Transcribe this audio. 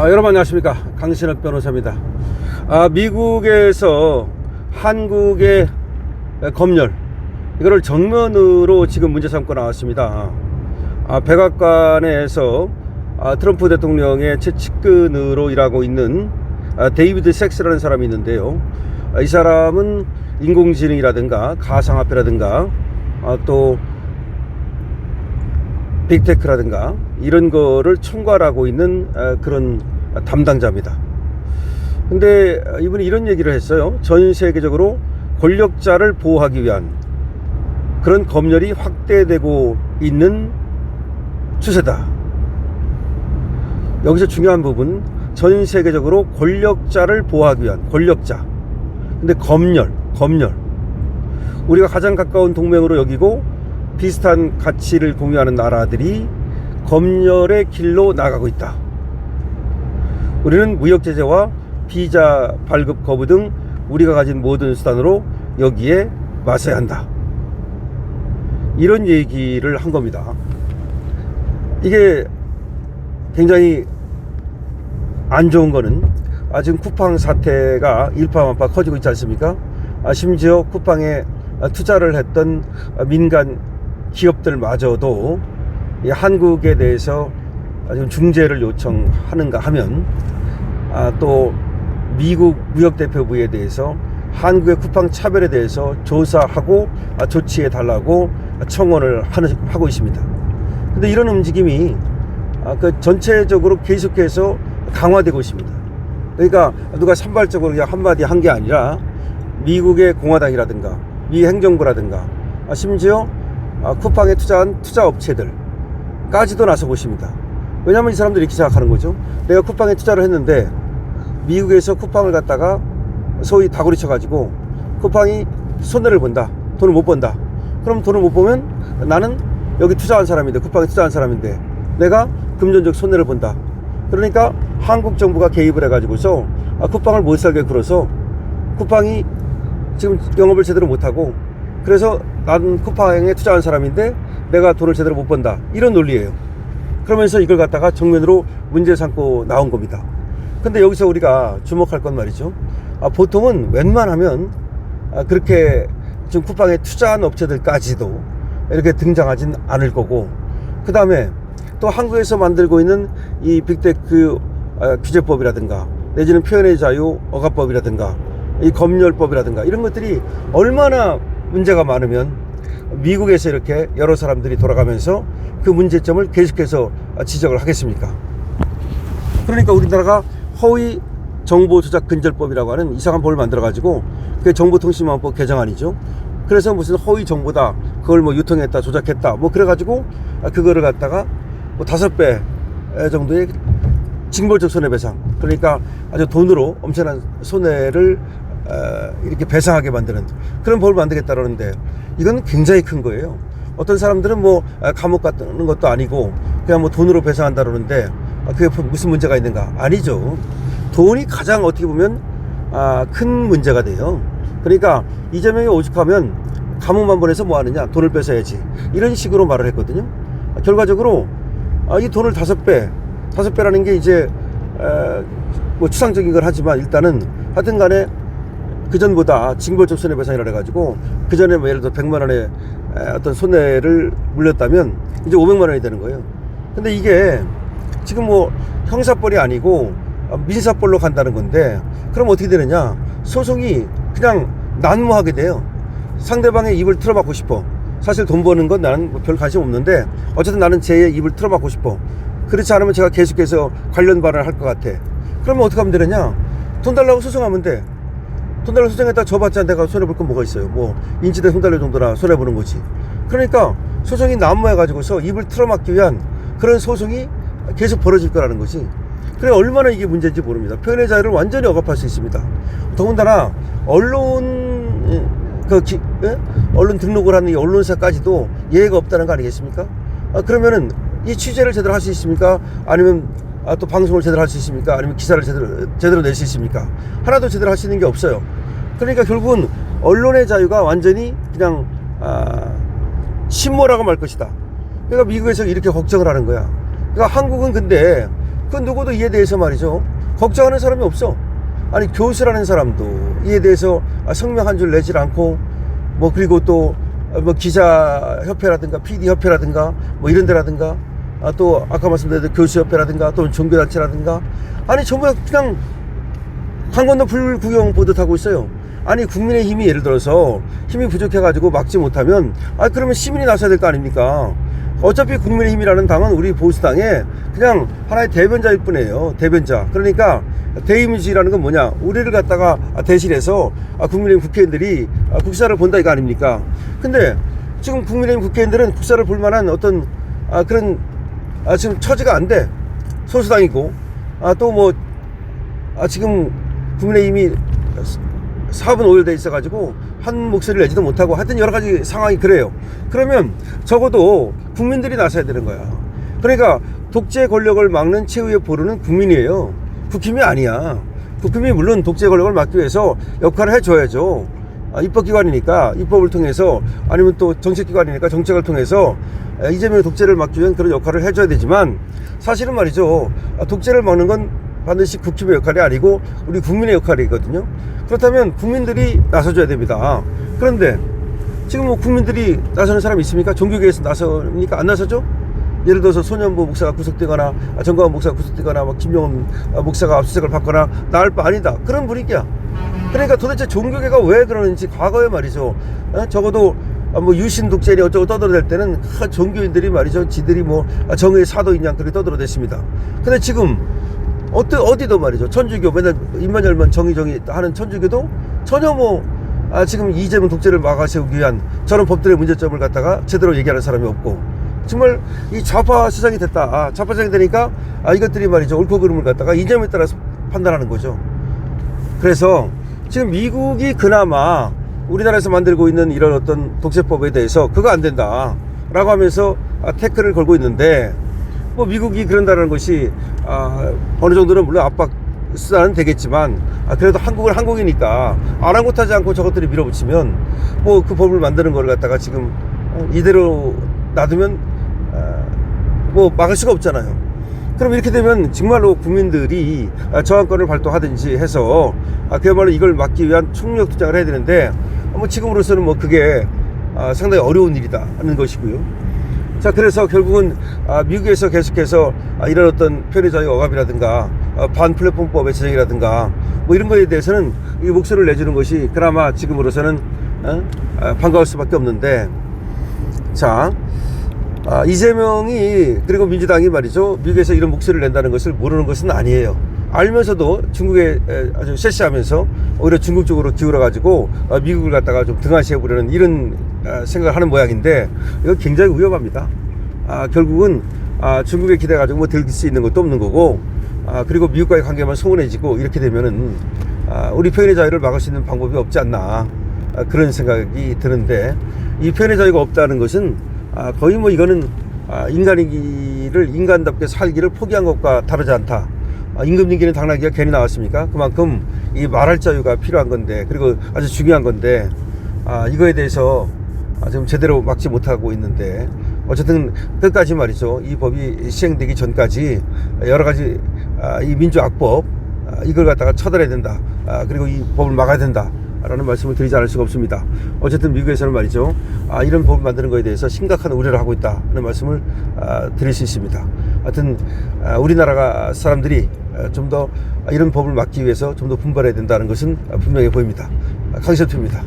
여러분 안녕하십니까, 강신업 변호사입니다. 미국에서 한국의 검열, 이거를 정면으로 지금 문제 삼고 나왔습니다. 백악관에서 트럼프 대통령의 최측근으로 일하고 있는 데이비드 섹스라는 사람이 있는데요. 이 사람은 인공지능이라든가 가상화폐라든가 또 빅테크라든가 이런 거를 총괄하고 있는 그런 담당자입니다. 근데 이분이 이런 얘기를 했어요. 전 세계적으로 권력자를 보호하기 위한 그런 검열이 확대되고 있는 추세다. 여기서 중요한 부분, 전 세계적으로 권력자를 보호하기 위한 권력자. 근데 검열 우리가 가장 가까운 동맹으로 여기고 비슷한 가치를 공유하는 나라들이 검열의 길로 나가고 있다. 우리는 무역 제재와 비자 발급 거부 등 우리가 가진 모든 수단으로 여기에 맞서야 한다. 이런 얘기를 한 겁니다. 이게 굉장히 안 좋은 거는 지금 쿠팡 사태가 일파만파 커지고 있지 않습니까? 심지어 쿠팡에 투자를 했던 민간 기업들마저도 한국에 대해서 중재를 요청하는가 하면 또 미국 무역대표부에 대해서 한국의 쿠팡 차별에 대해서 조사하고 조치해 달라고 청원을 하고 있습니다. 근데 이런 움직임이 전체적으로 계속해서 강화되고 있습니다. 그러니까 누가 산발적으로 그냥 한마디 한 게 아니라 미국의 공화당이라든가 미 행정부라든가 심지어 쿠팡에 투자한 투자업체들까지도 나서고 있습니다. 왜냐하면 이 사람들이 이렇게 생각하는 거죠. 내가 쿠팡에 투자를 했는데 미국에서 쿠팡을 갖다가 소위 다구리 쳐가지고 쿠팡이 손해를 본다, 돈을 못 번다. 그럼 돈을 못 보면 나는 여기 투자한 사람인데, 쿠팡에 투자한 사람인데 내가 금전적 손해를 본다. 그러니까 한국 정부가 개입을 해가지고서 쿠팡을 못 살게 굴어서 쿠팡이 지금 영업을 제대로 못하고, 그래서 나는 쿠팡에 투자한 사람인데 내가 돈을 제대로 못 번다, 이런 논리예요. 그러면서 이걸 갖다가 정면으로 문제 삼고 나온 겁니다. 근데 여기서 우리가 주목할 건 말이죠, 보통은 웬만하면 그렇게 지금 쿠팡에 투자한 업체들까지도 이렇게 등장하진 않을 거고, 그 다음에 또 한국에서 만들고 있는 이 빅테크 규제법이라든가 내지는 표현의 자유 억압법이라든가 이 검열법이라든가 이런 것들이 얼마나 문제가 많으면 미국에서 이렇게 여러 사람들이 돌아가면서 그 문제점을 계속해서 지적을 하겠습니까? 그러니까 우리나라가 허위 정보 조작 근절법이라고 하는 이상한 법을 만들어 가지고, 그게 정보통신망법 개정안이죠. 그래서 무슨 허위 정보다, 그걸 뭐 유통했다, 조작했다, 뭐 그래 가지고 그거를 갖다가 뭐 5배 정도의 징벌적 손해배상, 그러니까 아주 돈으로 엄청난 손해를 이렇게 배상하게 만드는 그런 법을 만들겠다라는데, 이건 굉장히 큰 거예요. 어떤 사람들은 뭐 감옥 가는 것도 아니고 그냥 뭐 돈으로 배상한다 그러는데 그게 무슨 문제가 있는가? 아니죠. 돈이 가장 어떻게 보면 큰 문제가 돼요. 그러니까 이재명이 오죽하면 감옥만 보내서 뭐 하느냐, 돈을 뺏어야지, 이런 식으로 말을 했거든요. 결과적으로 이 돈을 5배라는 게 이제 뭐 추상적인 걸 하지만 일단은 하여튼 간에 그전보다 징벌적 손해배상이라 해가지고 그전에 뭐 예를 들어 100만 원의 어떤 손해를 물렸다면 이제 500만 원이 되는 거예요. 근데 이게 지금 뭐 형사벌이 아니고 민사벌로 간다는 건데, 그럼 어떻게 되느냐, 소송이 그냥 난무하게 돼요. 상대방의 입을 틀어막고 싶어. 사실 돈 버는 건 나는 뭐 별 관심 없는데 어쨌든 나는 제 입을 틀어막고 싶어. 그렇지 않으면 제가 계속해서 관련 발언을 할 것 같아. 그러면 어떻게 하면 되느냐, 돈 달라고 소송하면 돼. 돈 달라고 소송했다가 져봤자 내가 손해볼 건 뭐가 있어요. 뭐 인치대 손 달려 정도나 손해보는 거지. 그러니까 소송이 난무해가지고서 입을 틀어막기 위한 그런 소송이 계속 벌어질 거라는 거지. 그래 얼마나 이게 문제인지 모릅니다. 표현의 자유를 완전히 억압할 수 있습니다. 더군다나 언론 등록을 하는 이 언론사까지도 예외가 없다는 거 아니겠습니까? 그러면은 이 취재를 제대로 할 수 있습니까? 아니면 또 방송을 제대로 할 수 있습니까? 아니면 기사를 제대로 낼 수 있습니까? 하나도 제대로 할 수 있는 게 없어요. 그러니까 결국은 언론의 자유가 완전히 그냥 침몰하고 말 것이다. 그러니까 미국에서 이렇게 걱정을 하는 거야. 그러니까 한국은 근데 그 누구도 이에 대해서 말이죠 걱정하는 사람이 없어. 아니 교수라는 사람도 이에 대해서 성명 한 줄 내질 않고 뭐 그리고 또 뭐 기자협회라든가 PD협회라든가 뭐 이런 데라든가 또 아까 말씀드린 교수협회라든가 또는 종교단체라든가 아니 전부 다 그냥 한 건너 불구경 보듯 하고 있어요. 아니 국민의힘이 예를 들어서 힘이 부족해가지고 막지 못하면 그러면 시민이 나서야 될 거 아닙니까? 어차피 국민의힘이라는 당은 우리 보수당의 그냥 하나의 대변자일 뿐이에요. 대변자. 그러니까 대이미지라는 건 뭐냐, 우리를 갖다가 대신해서 국민의힘 국회의원들이 국사를 본다 이거 아닙니까? 근데 지금 국민의힘 국회의원들은 국사를 볼 만한 어떤 그런 지금 처지가 안 돼. 소수당이고 또 뭐 지금 국민의힘이 4분 5일 돼 있어가지고 한 목소리를 내지도 못하고 하여튼 여러 가지 상황이 그래요. 그러면 적어도 국민들이 나서야 되는 거야. 그러니까 독재 권력을 막는 최후의 보루는 국민이에요. 국힘이 아니야. 국힘이 물론 독재 권력을 막기 위해서 역할을 해줘야죠. 입법기관이니까 입법을 통해서 아니면 또 정책기관이니까 정책을 통해서 이재명의 독재를 막기 위한 그런 역할을 해줘야 되지만 사실은 말이죠. 독재를 막는 건 반드시 국힘의 역할이 아니고 우리 국민의 역할이거든요. 그렇다면 국민들이 나서줘야 됩니다. 그런데 지금 뭐 국민들이 나서는 사람이 있습니까? 종교계에서 나서니까 안 나서죠? 예를 들어서 소년보 목사가 구속되거나 정광훈 목사가 구속되거나 뭐 김용훈 목사가 압수수색을 받거나 나을 바 아니다. 그런 분위기야. 그러니까 도대체 종교계가 왜 그러는지 과거에 말이죠. 적어도 뭐 유신 독재니 어쩌고 떠들어댈 때는 종교인들이 말이죠. 지들이 뭐 정의의 사도인 양 그렇게 떠들어댔습니다. 근데 지금 어디도 말이죠. 천주교 맨날 입만 열면 정의 하는 천주교도 전혀 뭐 지금 이재명 독재를 막아세우기 위한 저런 법들의 문제점을 갖다가 제대로 얘기하는 사람이 없고 정말 이 좌파 세상이 됐다. 좌파 세상이 되니까 이것들이 말이죠. 옳고 그름을 갖다가 이념에 따라서 판단하는 거죠. 그래서 지금 미국이 그나마 우리나라에서 만들고 있는 이런 어떤 독재법에 대해서 그거 안 된다 라고 하면서 태클을 걸고 있는데 뭐 미국이 그런다는 것이 어느 정도는 물론 압박 수단은 되겠지만 그래도 한국은 한국이니까 아랑곳하지 않고 저것들이 밀어붙이면 뭐 그 법을 만드는 걸 갖다가 지금 이대로 놔두면 뭐 막을 수가 없잖아요. 그럼 이렇게 되면 정말로 국민들이 저항권을 발동하든지 해서 그야말로 이걸 막기 위한 총력 투쟁을 해야 되는데 뭐 지금으로서는 뭐 그게 상당히 어려운 일이다는 것이고요. 자, 그래서 결국은 미국에서 계속해서 이런 어떤 표현의 자유 억압이라든가 반플랫폼법의 제정이라든가 뭐 이런 거에 대해서는 이 목소리를 내주는 것이 그나마 지금으로서는 반가울 수밖에 없는데, 자, 이재명이 그리고 민주당이 말이죠, 미국에서 이런 목소리를 낸다는 것을 모르는 것은 아니에요. 알면서도 중국에 아주 쎄쎄하면서 오히려 중국 쪽으로 기울어가지고 미국을 갖다가 좀 등한시해보려는 이런 생각을 하는 모양인데 이거 굉장히 위험합니다. 결국은 중국에 기대가지고 뭐 될 수 있는 것도 없는 거고 그리고 미국과의 관계만 소원해지고 이렇게 되면은 우리 표현의 자유를 막을 수 있는 방법이 없지 않나 그런 생각이 드는데, 이 표현의 자유가 없다는 것은 거의 뭐 이거는 인간이기를 인간답게 살기를 포기한 것과 다르지 않다. 임금님기는 당나귀가 괜히 나왔습니까? 그만큼 이 말할 자유가 필요한 건데, 그리고 아주 중요한 건데 이거에 대해서 지금 제대로 막지 못하고 있는데, 어쨌든 끝까지 말이죠, 이 법이 시행되기 전까지 여러 가지 이 민주악법 이걸 갖다가 처단해야 된다, 그리고 이 법을 막아야 된다 라는 말씀을 드리지 않을 수가 없습니다. 어쨌든 미국에서는 말이죠, 이런 법을 만드는 것에 대해서 심각한 우려를 하고 있다는 말씀을 드릴 수 있습니다. 하여튼 우리나라가 사람들이 좀 더 이런 법을 막기 위해서 좀 더 분발해야 된다는 것은 분명해 보입니다. 강시엽입니다.